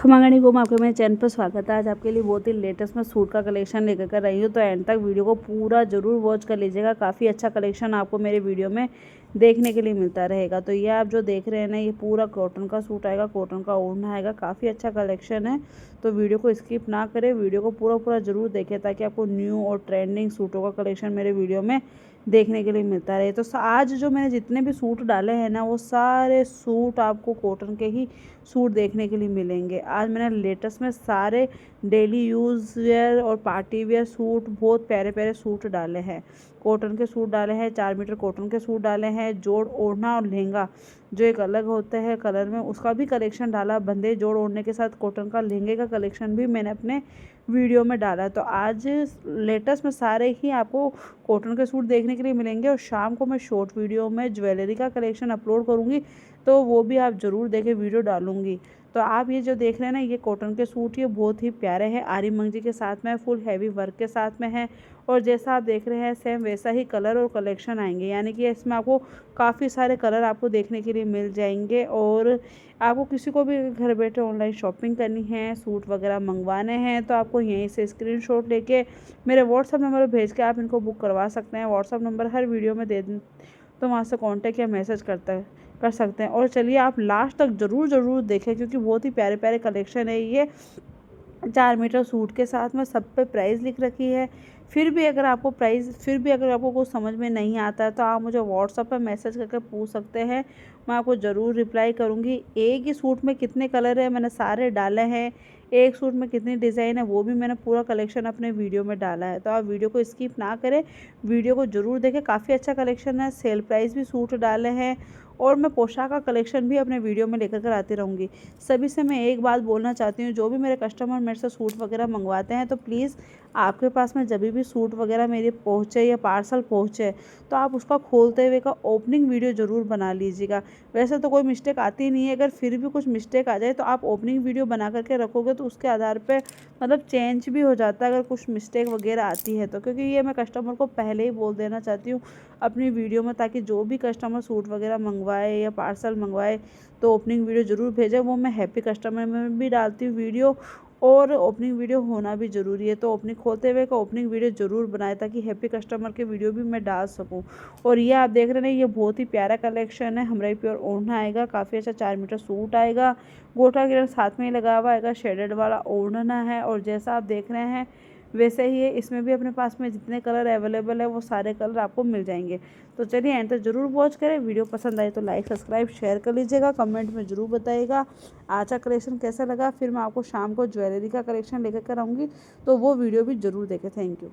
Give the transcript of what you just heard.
खमांगणी को आपके मेरे चैनल पर स्वागत है। आज आपके लिए बहुत ही लेटेस्ट में सूट का कलेक्शन लेकर कर रही हूँ, तो एंड तक वीडियो को पूरा जरूर वॉच कर लीजिएगा। काफ़ी अच्छा कलेक्शन आपको मेरे वीडियो में देखने के लिए मिलता रहेगा। तो ये आप जो देख रहे हैं ना, ये पूरा कॉटन का सूट आएगा, कॉटन का ओढ़ना आएगा। काफ़ी अच्छा कलेक्शन है, तो वीडियो को स्किप ना करें, वीडियो को पूरा जरूर देखें ताकि आपको न्यू और ट्रेंडिंग सूटों का कलेक्शन मेरे वीडियो में देखने के लिए मिलता रहे। तो आज जो मैंने जितने भी सूट डाले हैं ना, वो सारे सूट आपको कॉटन के ही सूट देखने के लिए मिलेंगे। आज मैंने लेटेस्ट में सारे डेली यूज़ वेयर और पार्टी वेयर सूट, बहुत प्यारे प्यारे सूट डाले हैं। कॉटन के सूट डाले हैं, 4 मीटर कॉटन के सूट डाले हैं। जोड़ ओढ़ना और लहंगा जो एक अलग होता है कलर में, उसका भी कलेक्शन डाला। बंदे जोड़ ओढ़ने के साथ कॉटन का लहंगे का कलेक्शन भी मैंने अपने वीडियो में डाला है। तो आज लेटेस्ट में सारे ही आपको कॉटन के सूट देखने के लिए मिलेंगे। और शाम को मैं शॉर्ट वीडियो में ज्वेलरी का कलेक्शन अपलोड करूँगी, तो वो भी आप ज़रूर देखें, वीडियो डालूँगी। तो आप ये जो देख रहे हैं ना, ये कॉटन के सूट ये बहुत ही प्यारे हैं। आरी मंगजी के साथ में, फुल हैवी वर्क के साथ में है। और जैसा आप देख रहे हैं सेम वैसा ही कलर और कलेक्शन आएंगे, यानी कि इसमें आपको काफ़ी सारे कलर आपको देखने के लिए मिल जाएंगे। और आपको किसी को भी घर बैठे ऑनलाइन शॉपिंग करनी है, सूट वगैरह मंगवाने हैं, तो आपको यहीं से स्क्रीनशॉट लेके मेरे व्हाट्सअप नंबर पर भेज के आप इनको बुक करवा सकते हैं। व्हाट्सअप नंबर हर वीडियो में दे दूँ, तो वहाँ से कॉन्टैक्ट या मैसेज कर सकते हैं। और चलिए आप लास्ट तक ज़रूर देखें, क्योंकि बहुत ही प्यारे प्यारे कलेक्शन है ये। 4 मीटर सूट के साथ में सब पे प्राइस लिख रखी है। फिर भी अगर आपको कुछ समझ में नहीं आता है, तो आप मुझे व्हाट्सएप पर मैसेज करके पूछ सकते हैं, मैं आपको ज़रूर रिप्लाई करूँगी। एक ही सूट में कितने कलर है मैंने सारे डाले हैं, एक सूट में कितनी डिज़ाइन है वो भी मैंने पूरा कलेक्शन अपने वीडियो में डाला है। तो आप वीडियो को स्किप ना करें, वीडियो को ज़रूर देखें। काफ़ी अच्छा कलेक्शन है, सेल प्राइस भी सूट डाले हैं। और मैं पोशाक का कलेक्शन भी अपने वीडियो में लेकर कर आती रहूँगी। सभी से मैं एक बात बोलना चाहती हूँ, जो भी मेरे कस्टमर मेरे से सूट वगैरह मंगवाते हैं, तो प्लीज़ आपके पास में जब भी सूट वगैरह मेरे पहुँचे या पार्सल पहुँचे, तो आप उसका खोलते हुए का ओपनिंग वीडियो ज़रूर बना लीजिएगा। वैसे तो कोई मिस्टेक आती नहीं है, अगर फिर भी कुछ मिस्टेक आ जाए तो आप ओपनिंग वीडियो बना करके रखोगे, तो उसके आधार पे मतलब चेंज भी हो जाता है अगर कुछ मिस्टेक वगैरह आती है तो। क्योंकि ये मैं कस्टमर को पहले ही बोल देना चाहती हूँ अपनी वीडियो में, ताकि जो भी कस्टमर सूट वगैरह मंगवाए या पार्सल मंगवाए, तो ओपनिंग वीडियो ज़रूर भेजें। वो मैं हैप्पी कस्टमर में भी डालती हूँ वीडियो, और ओपनिंग वीडियो होना भी ज़रूरी है। तो ओपनिंग खोलते हुए का ओपनिंग वीडियो ज़रूर बनाए, ताकि हैप्पी कस्टमर के वीडियो भी मैं डाल सकूं। और ये आप देख रहे हैं, ये बहुत ही प्यारा कलेक्शन है। हमारा प्योर ओढ़ना आएगा, काफ़ी अच्छा 4 मीटर सूट आएगा, गोटा गिरन साथ में ही लगा हुआ आएगा, शेडेड वाला ओढ़ना है। और जैसा आप देख रहे हैं वैसे ही है, इसमें भी अपने पास में जितने कलर अवेलेबल है वो सारे कलर आपको मिल जाएंगे। तो चलिए एंड तक जरूर वॉच करें। वीडियो पसंद आए तो लाइक सब्सक्राइब शेयर कर लीजिएगा, कमेंट में ज़रूर बताइएगा आज का कलेक्शन कैसा लगा। फिर मैं आपको शाम को ज्वेलरी का कलेक्शन लेकर आऊँगी, तो वो वीडियो भी ज़रूर देखें। Thank you.